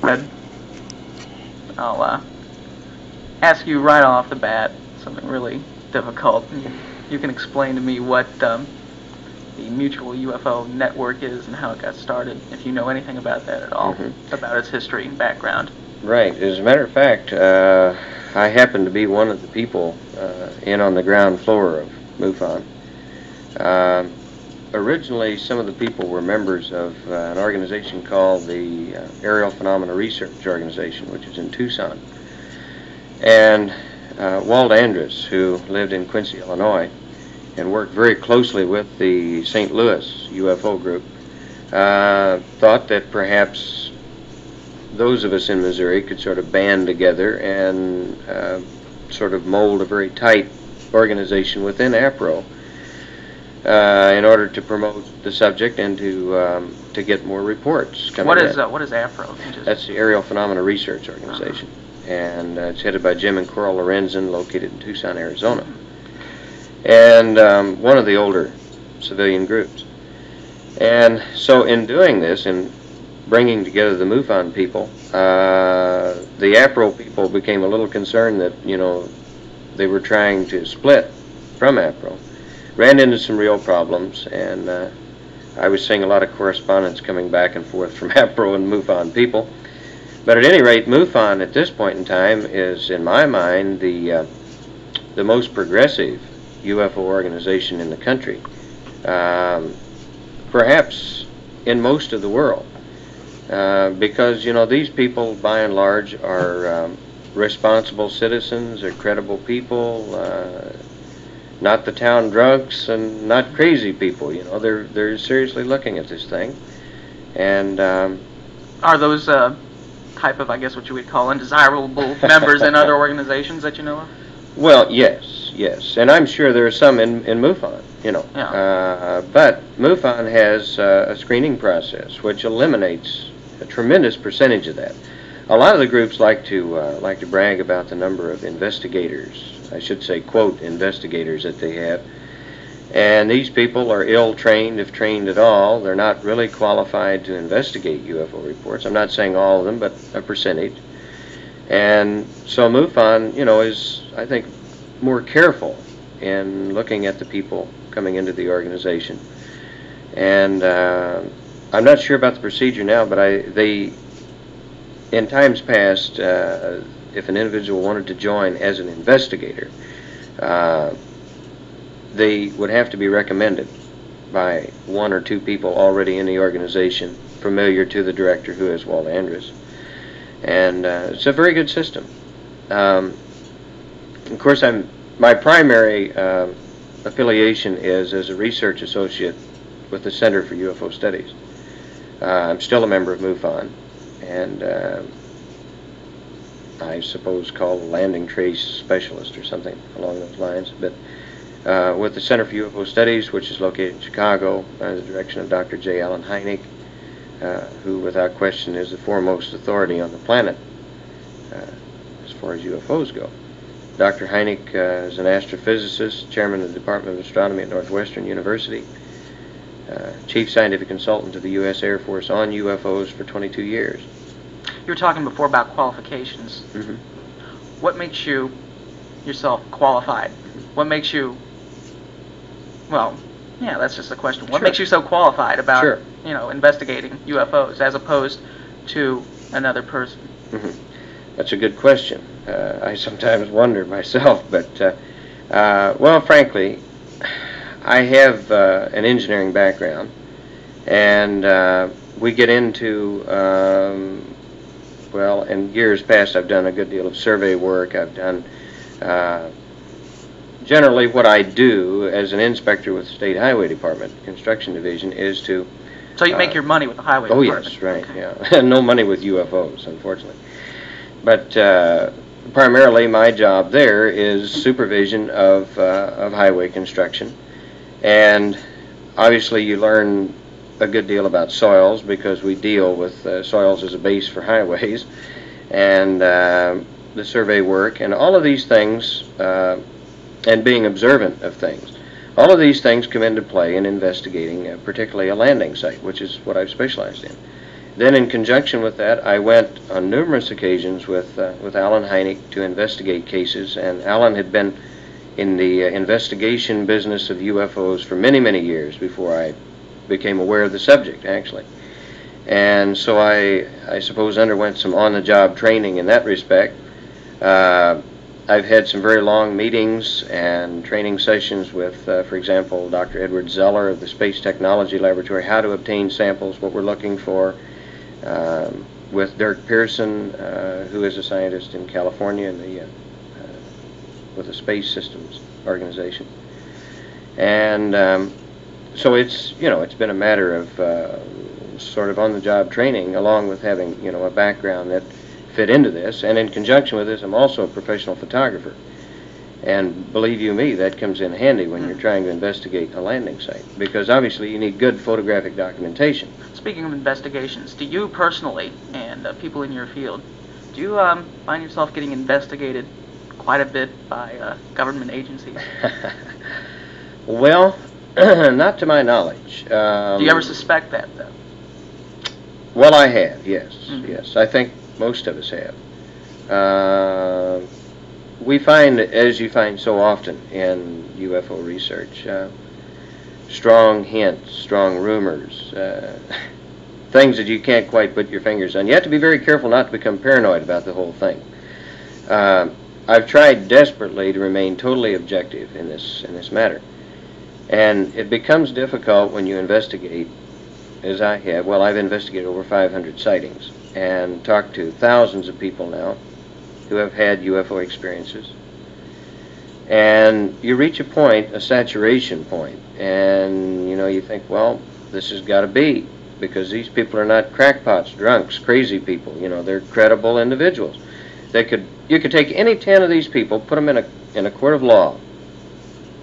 Ed, I'll ask you right off the bat something really difficult. You can explain to me what the Mutual UFO Network is and how it got started, if you know anything about that at all, about its history and background. Right. As a matter of fact, I happen to be one of the people in on the ground floor of MUFON. Originally, some of the people were members of an organization called the Aerial Phenomena Research Organization, which is in Tucson. And Walt Andrus, who lived in Quincy, Illinois, and worked very closely with the St. Louis UFO group, thought that perhaps those of us in Missouri could sort of band together and sort of mold a very tight organization within APRO in order to promote the subject and to get more reports coming in. What is APRO? That's the Aerial Phenomena Research Organization, and it's headed by Jim and Coral Lorenzen, located in Tucson, Arizona, and one of the older civilian groups. And so in doing this, in bringing together the MUFON people, the APRO people became a little concerned that, you know, they were trying to split from APRO. Ran into some real problems, and I was seeing a lot of correspondence coming back and forth from APRO and MUFON people. But at any rate, MUFON at this point in time is, in my mind, the most progressive UFO organization in the country, perhaps in most of the world, because, you know, these people by and large are responsible citizens, are credible people, not the town drunks and not crazy people. You know, they're seriously looking at this thing. And are those type of, I guess, what you would call undesirable members in other organizations that you know of? Well, yes, and I'm sure there are some in MUFON, you know. Yeah. But MUFON has a screening process which eliminates a tremendous percentage of that. A lot of the groups like to brag about the number of investigators, I should say, quote, investigators that they have. And these people are ill-trained, if trained at all. They're not really qualified to investigate UFO reports. I'm not saying all of them, but a percentage. And so MUFON, you know, is, I think, more careful in looking at the people coming into the organization. And I'm not sure about the procedure now, but in times past, if an individual wanted to join as an investigator, they would have to be recommended by one or two people already in the organization, familiar to the director, who is Walt Andrus. And it's a very good system. Of course, my primary affiliation is as a research associate with the Center for UFO Studies. I'm still a member of MUFON, and I suppose called a landing trace specialist or something along those lines. But with the Center for UFO Studies, which is located in Chicago, under the direction of Dr. J. Allen Hynek, who without question is the foremost authority on the planet as far as UFOs go. Dr. Hynek is an astrophysicist, chairman of the Department of Astronomy at Northwestern University, chief scientific consultant to the U.S. Air Force on UFOs for 22 years. You were talking before about qualifications. Mm-hmm. What makes you yourself qualified? What makes you, well, yeah, that's just the question. What makes you so qualified about, you know, investigating UFOs as opposed to another person? Mm-hmm. That's a good question. I sometimes wonder myself, but, well, frankly, I have an engineering background, and we get into, well, in years past I've done a good deal of survey work. I've done, generally what I do as an inspector with the State Highway Department, Construction Division, is to... So you make your money with the Highway Department? Oh, yes, right, yeah. No money with UFOs, unfortunately. But primarily my job there is supervision of highway construction. And obviously you learn a good deal about soils because we deal with soils as a base for highways, and the survey work and all of these things, and being observant of things. All of these things come into play in investigating particularly a landing site, which is what I've specialized in. Then in conjunction with that, I went on numerous occasions with Alan Hynek to investigate cases, and Alan had been in the investigation business of UFOs for many, many years before I became aware of the subject, actually. And so I suppose underwent some on-the-job training in that respect. I've had some very long meetings and training sessions with, for example, Dr. Edward Zeller of the Space Technology Laboratory, how to obtain samples, what we're looking for, with Dirk Pearson, who is a scientist in California in the, with the Space Systems Organization. And so it's, you know, it's been a matter of sort of on-the-job training, along with having, you know, a background that fit into this. And in conjunction with this, I'm also a professional photographer. And believe you me, that comes in handy when you're trying to investigate a landing site, because obviously you need good photographic documentation. Speaking of investigations, do you personally, and people in your field, do you find yourself getting investigated quite a bit by government agencies? Well, not to my knowledge. Do you ever suspect that, though? Well, I have, yes. Mm-hmm. Yes, I think most of us have. We find, as you find so often in UFO research, strong hints, strong rumors, things that you can't quite put your fingers on. You have to be very careful not to become paranoid about the whole thing. I've tried desperately to remain totally objective in this matter, and it becomes difficult when you investigate, as I have. Well, I've investigated over 500 sightings and talked to thousands of people now who have had UFO experiences. And you reach a point, a saturation point, and you know, you think, well, this has got to be, because these people are not crackpots, drunks, crazy people. You know, they're credible individuals. You could take any 10 of these people, put them in a court of law,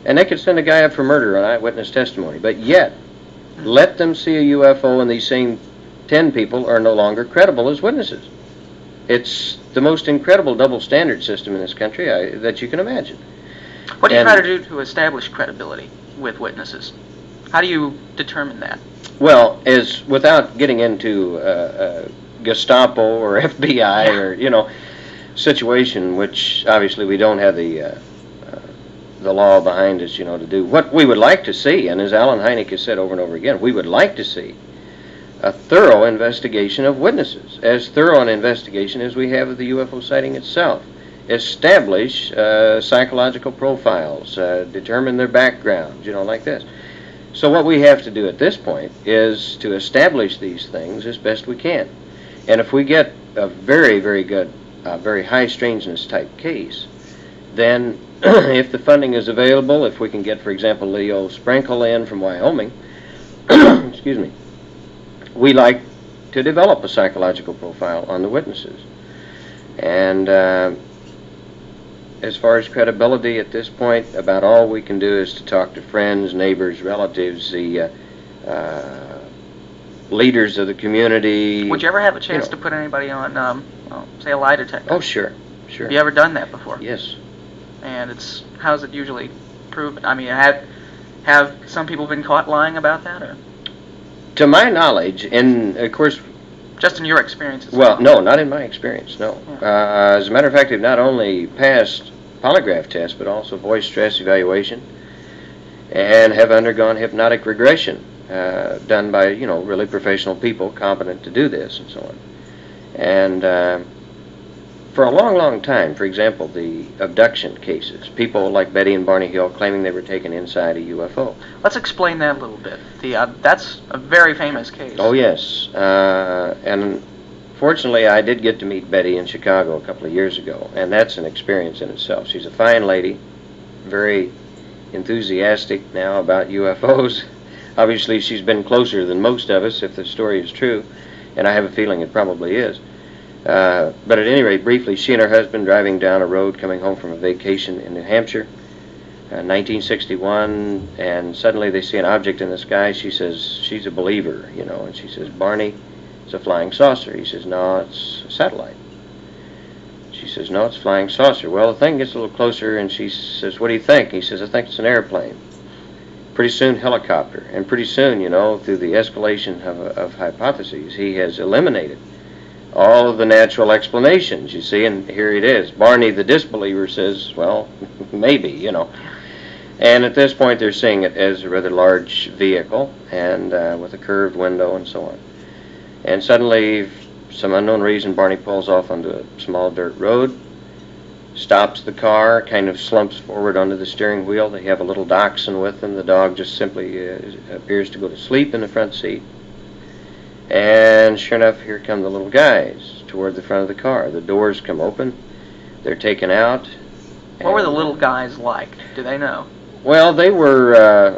and they could send a guy up for murder on eyewitness testimony. But yet, let them see a UFO, and these same 10 people are no longer credible as witnesses. It's the most incredible double standard system in this country that you can imagine. What do you try to do to establish credibility with witnesses? How do you determine that? Well, without getting into Gestapo or FBI or, you know, situation, which obviously we don't have the law behind us, you know, to do. What we would like to see, and as Alan Hynek has said over and over again, we would like to see a thorough investigation of witnesses, as thorough an investigation as we have of the UFO sighting itself. Establish psychological profiles, determine their background, you know, like this. So what we have to do at this point is to establish these things as best we can. And if we get a very, very good, very high strangeness type case, then if the funding is available, if we can get, for example, Leo Sprinkle in from Wyoming, excuse me, we like to develop a psychological profile on the witnesses. And as far as credibility at this point, about all we can do is to talk to friends, neighbors, relatives, the leaders of the community. Would you ever have a chance to put anybody on, well, say, a lie detector? Oh, sure, sure. Have you ever done that before? Yes. And how's it usually proven? I mean, have some people been caught lying about that, or? To my knowledge, and of course, just in your experiences? Well, no, not in my experience, no. Yeah. As a matter of fact, they've not only passed polygraph tests, but also voice stress evaluation, and have undergone hypnotic regression, done by, you know, really professional people competent to do this and so on. And for a long, long time, for example, the abduction cases, people like Betty and Barney Hill claiming they were taken inside a UFO. Let's explain that a little bit. That's a very famous case. Oh, yes. And fortunately, I did get to meet Betty in Chicago a couple of years ago, and that's an experience in itself. She's a fine lady, very enthusiastic now about UFOs. Obviously, she's been closer than most of us, if the story is true, and I have a feeling it probably is. But at any rate, briefly, she and her husband driving down a road coming home from a vacation in New Hampshire, 1961, and suddenly they see an object in the sky. She says she's a believer, you know, and she says, Barney, it's a flying saucer. He says, no, it's a satellite. She says, no, it's a flying saucer. Well, the thing gets a little closer, and she says, what do you think? He says, I think it's an airplane. pretty soon helicopter, and pretty soon, you know, through the escalation of hypotheses, he has eliminated all of the natural explanations, you see, and here it is. Barney the disbeliever says, well, maybe, you know. And at this point they're seeing it as a rather large vehicle and with a curved window and so on. And suddenly, for some unknown reason, Barney pulls off onto a small dirt road, stops the car, kind of slumps forward onto the steering wheel. They have a little dachshund with them. The dog just simply appears to go to sleep in the front seat. And sure enough, here come the little guys toward the front of the car. The doors come open. They're taken out. What were the little guys like? Do they know? Well, they were,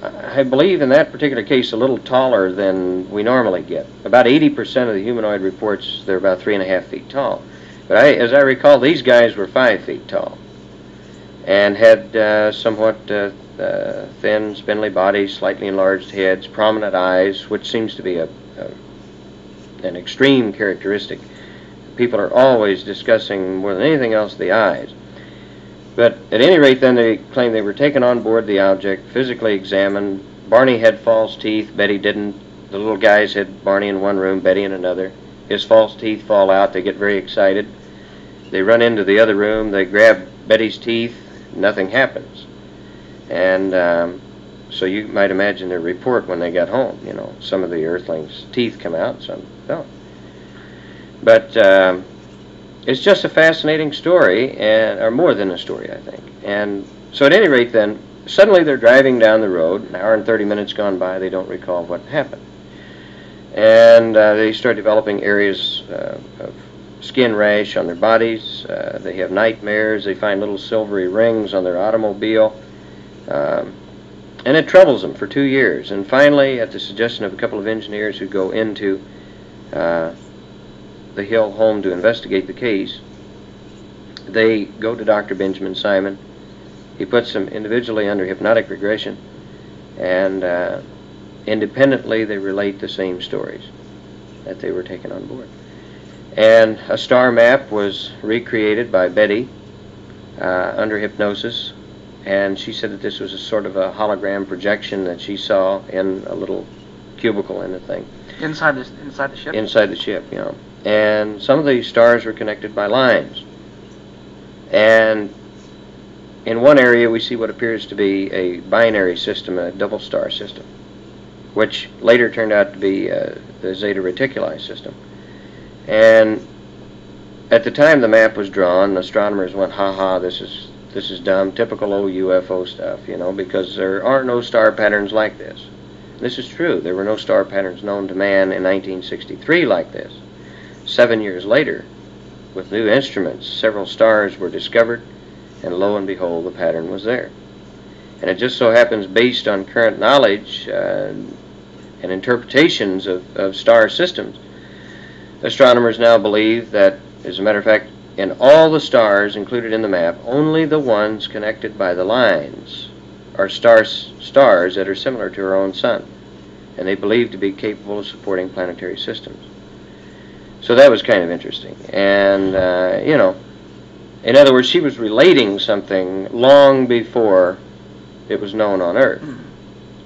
I believe in that particular case, a little taller than we normally get. About 80% of the humanoid reports, they're about 3.5 feet tall. But as I recall, these guys were 5 feet tall and had somewhat thin, spindly bodies, slightly enlarged heads, prominent eyes, which seems to be an extreme characteristic. People are always discussing more than anything else the eyes. But at any rate, then they claim they were taken on board the object, physically examined. Barney had false teeth, Betty didn't. The little guys had Barney in one room, Betty in another. His false teeth fall out, they get very excited. They run into the other room, they grab Betty's teeth, nothing happens. And so you might imagine their report when they got home. You know, some of the Earthlings' teeth come out, some don't. But it's just a fascinating story, or more than a story, I think. And so at any rate then, suddenly they're driving down the road, an hour and 30 minutes gone by, they don't recall what happened. And they start developing areas of skin rash on their bodies. They have nightmares, they find little silvery rings on their automobile. And it troubles them for 2 years. And finally, at the suggestion of a couple of engineers who go into the Hill home to investigate the case, they go to Dr. Benjamin Simon. He puts them individually under hypnotic regression, and independently they relate the same stories that they were taken on board. And a star map was recreated by Betty under hypnosis, and she said that this was a sort of a hologram projection that she saw in a little cubicle in the thing. Inside the ship? Inside the ship, you know. And some of these stars were connected by lines. And in one area we see what appears to be a binary system, a double star system, which later turned out to be the Zeta Reticuli system. And at the time the map was drawn, astronomers went, ha, this is dumb, typical old UFO stuff, you know, because there are no star patterns like this. This is true. There were no star patterns known to man in 1963 like this. 7 years later, with new instruments, several stars were discovered, and lo and behold, the pattern was there. And it just so happens, based on current knowledge and interpretations of star systems, astronomers now believe that, as a matter of fact, in all the stars included in the map, only the ones connected by the lines are stars that are similar to our own sun, and they believe to be capable of supporting planetary systems. So that was kind of interesting. And, you know, in other words, she was relating something long before it was known on Earth.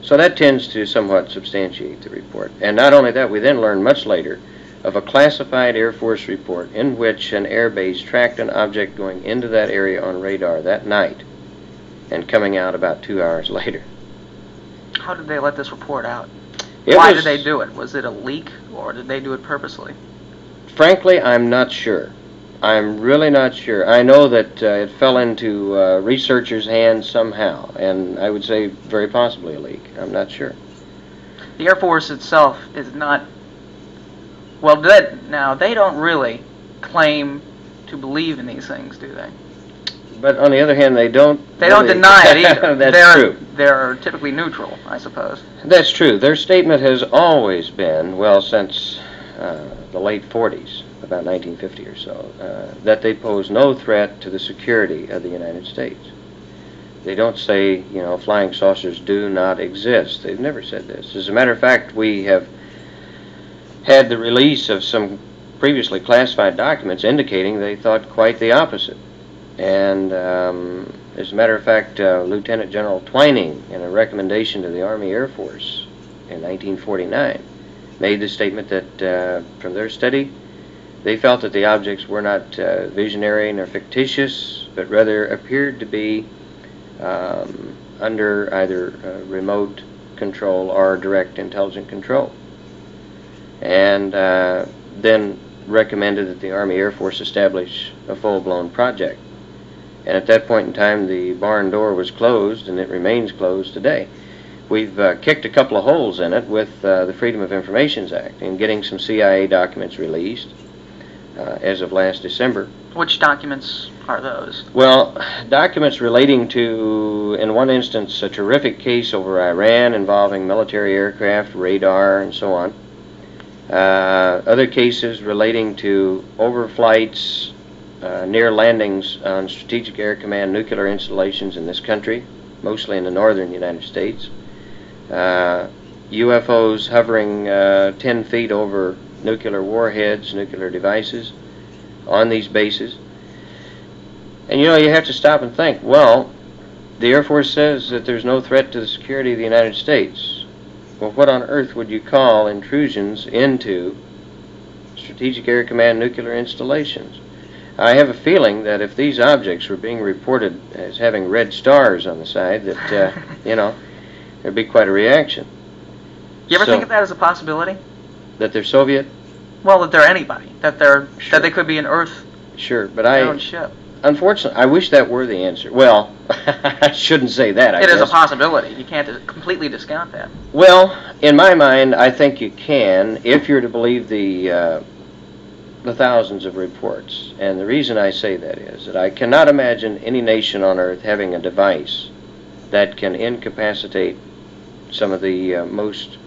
So that tends to somewhat substantiate the report. And not only that, we then learned much later of a classified Air Force report in which an air base tracked an object going into that area on radar that night and coming out about 2 hours later. How did they let this report out? Why Why did they do it? Was it a leak, or did they do it purposely? Frankly, I'm not sure. I'm really not sure. I know that it fell into researchers' hands somehow, and I would say very possibly a leak. I'm not sure. The Air Force itself is not... Well, they don't really claim to believe in these things, do they? But on the other hand, they don't... They don't deny it either. That's true. They're typically neutral, I suppose. That's true. Their statement has always been, well, since the late 40s, about 1950 or so, that they pose no threat to the security of the United States. They don't say, you know, flying saucers do not exist. They've never said this. As a matter of fact, we have had the release of some previously classified documents indicating they thought quite the opposite. And As a matter of fact, Lieutenant General Twining, in a recommendation to the Army Air Force in 1949, made the statement that from their study, they felt that the objects were not visionary nor fictitious, but rather appeared to be under either remote control or direct intelligent control. And then recommended that the Army Air Force establish a full-blown project. And at that point in time, the barn door was closed, and it remains closed today. We've kicked a couple of holes in it with the Freedom of Information Act in getting some CIA documents released as of last December. Which documents are those? Well, documents relating to, in one instance, a terrific case over Iran involving military aircraft, radar, and so on. Other cases relating to overflights, near landings on Strategic Air Command nuclear installations in this country, mostly in the northern United States. UFOs hovering 10 feet over nuclear warheads, nuclear devices on these bases. And you have to stop and think, well, the Air Force says that there's no threat to the security of the United States. Well, what on earth would you call intrusions into Strategic Air Command nuclear installations? I have a feeling that if these objects were being reported as having red stars on the side, that, there'd be quite a reaction. You ever think of that as a possibility? That they're Soviet? Well, that they're anybody. That Sure. that they could be an Earth. Sure, but their own ship. Unfortunately, I wish that were the answer. Well, I shouldn't say that, I guess. It is a possibility. You can't completely discount that. Well, in my mind, I think you can, if you're to believe the thousands of reports. And the reason I say that is that I cannot imagine any nation on Earth having a device that can incapacitate some of the most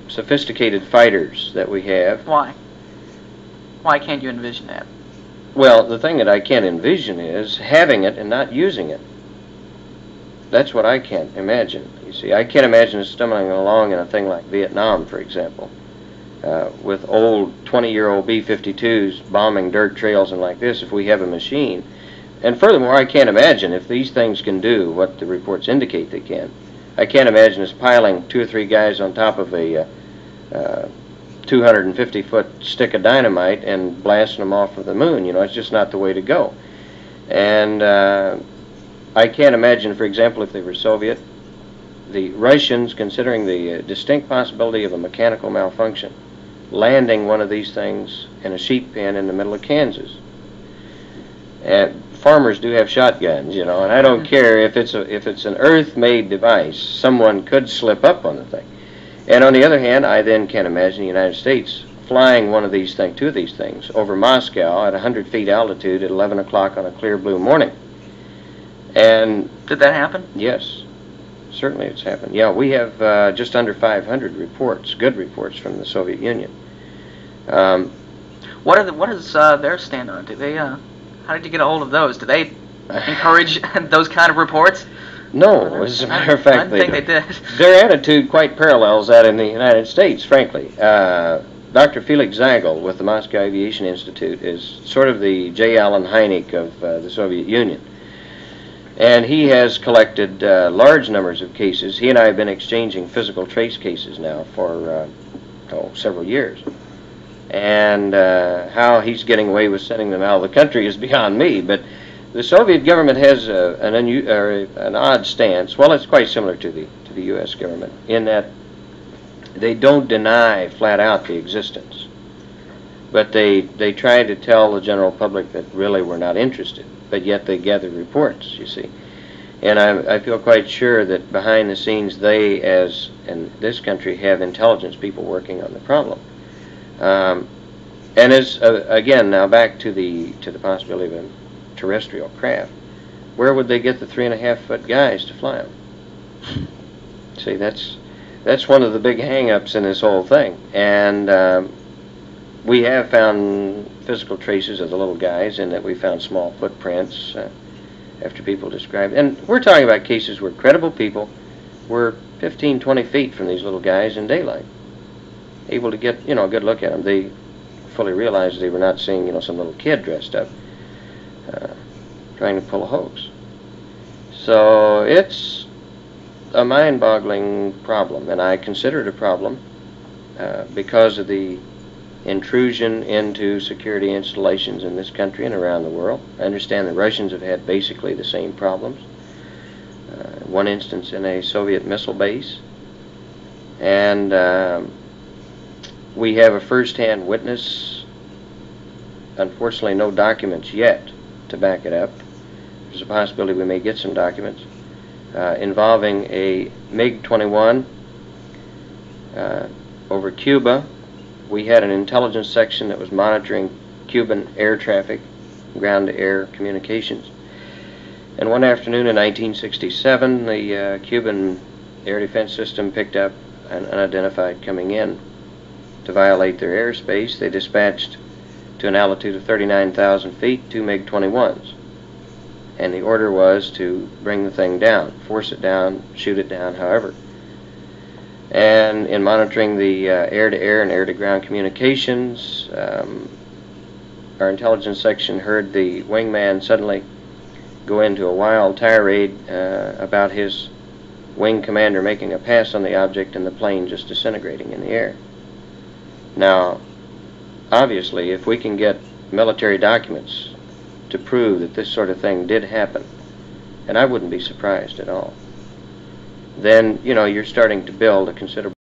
sophisticated fighters that we have. Why? Why can't you envision that? Well, the thing that I can't envision is having it and not using it. That's what I can't imagine. You see, I can't imagine us stumbling along in a thing like Vietnam, for example, with old 20-year-old B-52s bombing dirt trails and like this if we have a machine. And furthermore, I can't imagine if these things can do what the reports indicate they can. I can't imagine us piling 2 or 3 guys on top of a 250-foot stick of dynamite and blasting them off of the moon. It's just not the way to go. And I can't imagine, for example, if they were Soviet, the Russians, considering the distinct possibility of a mechanical malfunction, landing one of these things in a sheep pen in the middle of Kansas. And farmers do have shotguns, and I don't care if it's an Earth-made device. Someone could slip up on the thing. And on the other hand, I then can't imagine the United States flying two of these things over Moscow at 100 feet altitude at 11 o'clock on a clear blue morning. And did that happen? Yes, certainly it's happened. Yeah, we have just under 500 reports, good reports from the Soviet Union. What is their stand on it? Do they? How did you get a hold of those? Do they encourage those kind of reports? No, as a matter of fact, I think they did. Their attitude quite parallels that in the United States, frankly. Dr. Felix Zagel with the Moscow Aviation Institute is sort of the J. Allen Hynek of the Soviet Union. And he has collected large numbers of cases. He and I have been exchanging physical trace cases now for several years. And how he's getting away with sending them out of the country is beyond me. But the Soviet government has an odd stance. Well, it's quite similar to the U.S. government in that they don't deny flat out the existence, but they try to tell the general public that really we're not interested. But yet they gather reports, you see. And I feel quite sure that behind the scenes they, as in this country, have intelligence people working on the problem. And as again, now back to the possibility of a terrestrial craft, where would they get the 3.5-foot guys to fly them? See, that's one of the big hang-ups in this whole thing. And we have found physical traces of the little guys, in that we found small footprints after people described. And we're talking about cases where credible people were 15, 20 feet from these little guys in daylight, able to get a good look at them. They fully realized they were not seeing some little kid dressed up. trying to pull a hoax. So it's a mind-boggling problem, and I consider it a problem because of the intrusion into security installations in this country and around the world. I understand the Russians have had basically the same problems. One instance in a Soviet missile base, and we have a first-hand witness. Unfortunately, no documents yet to back it up. There's a possibility we may get some documents involving a MiG-21 over Cuba. We had an intelligence section that was monitoring Cuban air traffic, ground-to-air communications. And one afternoon in 1967, the Cuban air defense system picked up an unidentified coming in to violate their airspace. They dispatched to an altitude of 39,000 feet 2 MiG-21s. And the order was to bring the thing down, force it down, shoot it down, however. And in monitoring the air-to-air and air-to-ground communications, our intelligence section heard the wingman suddenly go into a wild tirade about his wing commander making a pass on the object and the plane just disintegrating in the air. Now, obviously, if we can get military documents to prove that this sort of thing did happen, and I wouldn't be surprised at all, then, you know, you're starting to build a considerable